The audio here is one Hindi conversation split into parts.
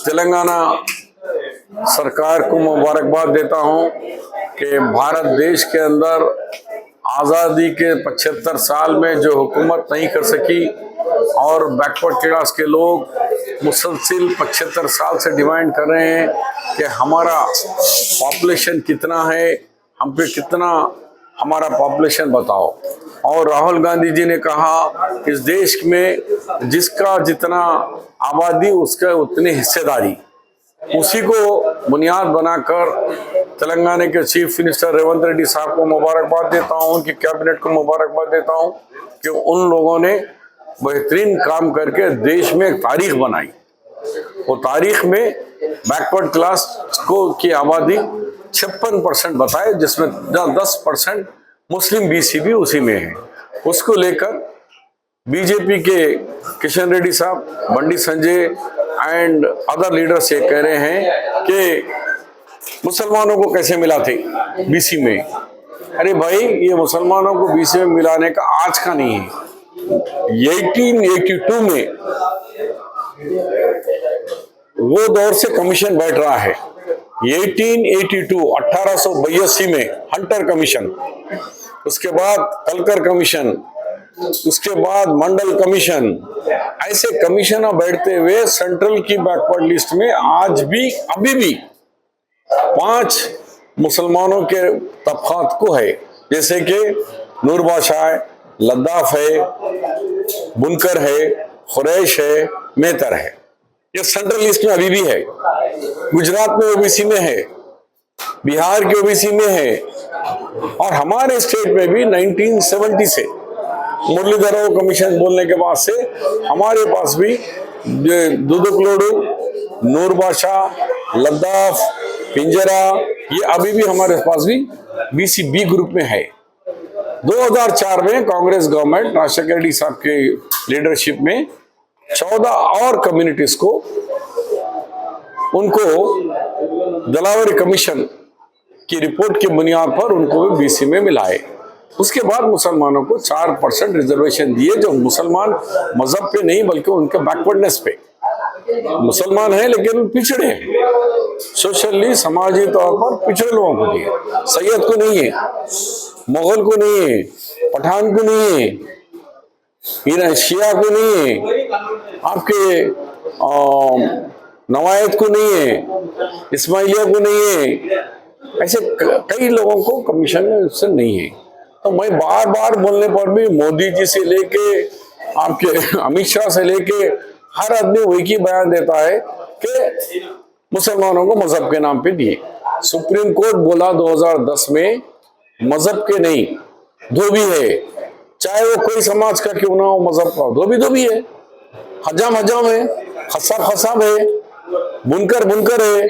तेलंगाना सरकार को मुबारकबाद देता हूं कि भारत देश के अंदर आज़ादी के 75 साल में जो हुकूमत नहीं कर सकी और बैकवर्ड क्लास के लोग मुसलसिल 75 साल से डिमांड कर रहे हैं कि हमारा पॉपुलेशन कितना है, हम पे कितना हमारा पॉपुलेशन बताओ। और राहुल गांधी जी ने कहा इस देश में जिसका जितना आबादी उसका उतनी हिस्सेदारी, उसी को बुनियाद बनाकर तेलंगाना के चीफ मिनिस्टर रेवंत रेड्डी साहब को मुबारकबाद देता हूं, उनकी कैबिनेट को मुबारकबाद देता हूं कि उन लोगों ने बेहतरीन काम करके देश में एक तारीख बनाई। वो तारीख में बैकवर्ड क्लास को की आबादी 56% बताए, जिसमें 10% मुस्लिम बीसी भी उसी में है। उसको लेकर बीजेपी के किशन रेड्डी साहब, Bandi Sanjay and other leaders ये कह रहे हैं कि मुसलमानों को कैसे मिला थे बीसी में। अरे भाई, ये मुसलमानों को बीसी में मिलाने का आज का नहीं है, 1882 में वो दौर से कमीशन बैठ रहा है। 1882 में हंटर कमीशन, उसके बाद कलकर कमीशन, उसके बाद मंडल कमीशन, ऐसे कमीशन बैठते हुए सेंट्रल की बैकवर्ड लिस्ट में आज भी अभी भी 5 मुसलमानों के तबकात को है, जैसे कि नूरबाशाह है, लद्दाफ है, बुनकर है, खुरैश है, मेहतर है। ये सेंट्रल लिस्ट में अभी भी है। गुजरात में ओबीसी में है, बिहार के ओबीसी में है, और हमारे स्टेट में भी 1970 से मुरलीधर कमीशन बोलने के बाद से हमारे पास भी दुदुकलोडू, नूरबाशाह, लद्दाफ, पिंजरा, ये अभी भी हमारे पास भी बीसी बी ग्रुप में है। 2004 में कांग्रेस गवर्नमेंट राजशेखर रेड्डी साहब के लीडरशिप में 14 और कम्युनिटीज को उनको दलावरी कमीशन की रिपोर्ट की बुनियाद पर उनको भी बीसी में मिलाए। उसके बाद मुसलमानों को 4% रिजर्वेशन दिए, जो मुसलमान मजहब पे नहीं बल्कि उनके बैकवर्डनेस पे मुसलमान हैं लेकिन पिछड़े हैं, सोशली समाजी तौर पर पिछड़े लोगों को दिए। सैयद को नहीं है, मुगल को नहीं है, पठान को नहीं है, शिया को नहीं है, आपके नवायत को नहीं है, इस्माइलिया को नहीं है, ऐसे कई लोगों को कमीशन में उससे नहीं है। तो मैं बार बार बोलने पर भी मोदी जी से लेके आपके अमित शाह से लेके हर आदमी वही की बयान देता है कि मुसलमानों को मजहब के नाम पे दिए। सुप्रीम कोर्ट बोला 2010 में मजहब के नहीं, धोबी है, चाहे वो कोई समाज का क्यों ना हो, मजहब का धोबी है, हजाम है, खसाब है, बुनकर है।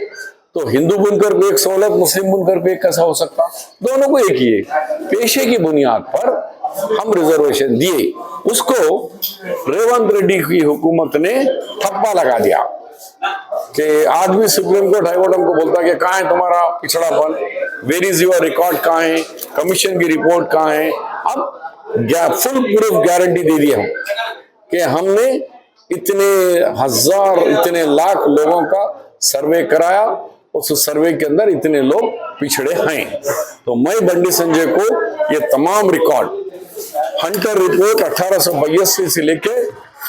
तो हिंदू बुनकर को एक सहूलत, मुस्लिम बुनकर को एक कैसा हो सकता? दोनों को एक ही है। पेशे की बुनियाद पर हम रिजर्वेशन दिए, उसको रेवंत रेड्डी की हुकूमत ने ठप्पा लगा दिया कि आज भी सुप्रीम कोर्ट हाईकोर्ट हमको बोलता है कि कहाँ है तुम्हारा पिछड़ापन, वेयर इज योर रिकॉर्ड, कहाँ है कमीशन की रिपोर्ट, कहाँ है। अब फुल प्रूफ गारंटी दे दी हम कि हमने इतने हजार, इतने लाख लोगों का सर्वे कराया, उस सर्वे के अंदर इतने लोग पिछड़े हैं। तो मैं बंडी संजय को ये तमाम रिकॉर्ड, हंटर रिपोर्ट 1882 से लेके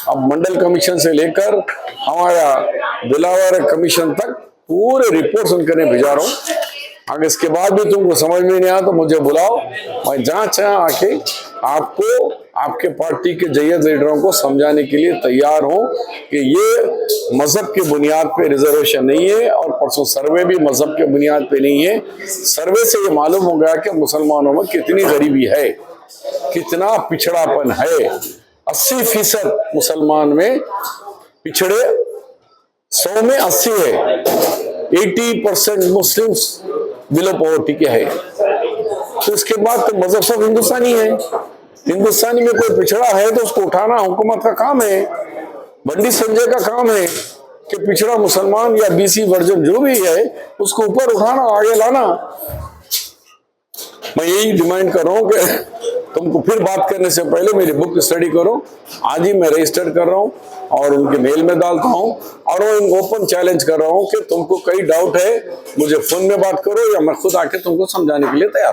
अब मंडल कमीशन से लेकर हमारा दिलावर कमीशन तक पूरे रिपोर्ट उनके भेजा रहा हूँ। अगर इसके बाद भी तुमको समझ में नहीं आया तो मुझे बुलाओ, मैं जहाँ चाहे आके आपको, आपके पार्टी के जयद लीडरों को समझाने के लिए तैयार हूं कि ये मजहब की बुनियाद पे रिजर्वेशन नहीं है, और परसों सर्वे भी मजहब के बुनियाद पे नहीं है। सर्वे से ये मालूम हो गया कि मुसलमानों में कितनी गरीबी है, कितना पिछड़ापन है। 80% मुसलमान में पिछड़े, 100 में 80 है, 80% मुस्लिम्स बिलो पॉवर्टी के है। तो इसके बाद तो मजहब सब हिंदुस्तानी है। हिंदुस्तानी में कोई पिछड़ा है तो उसको उठाना हुकूमत का काम है, बंडी संजय का काम है कि पिछड़ा मुसलमान या बीसी वर्जन जो भी है उसको ऊपर उठाना, आगे लाना। मैं यही डिमांड कर रहा हूं कि तुमको फिर बात करने से पहले मेरी बुक स्टडी करो। आज ही मैं रजिस्टर कर रहा हूँ और उनके मेल में डालता हूँ, और वो ओपन चैलेंज कर रहा हूँ कि तुमको कई डाउट है, मुझे फोन में बात करो या मैं खुद आके तुमको समझाने के लिए तैयार हूँ।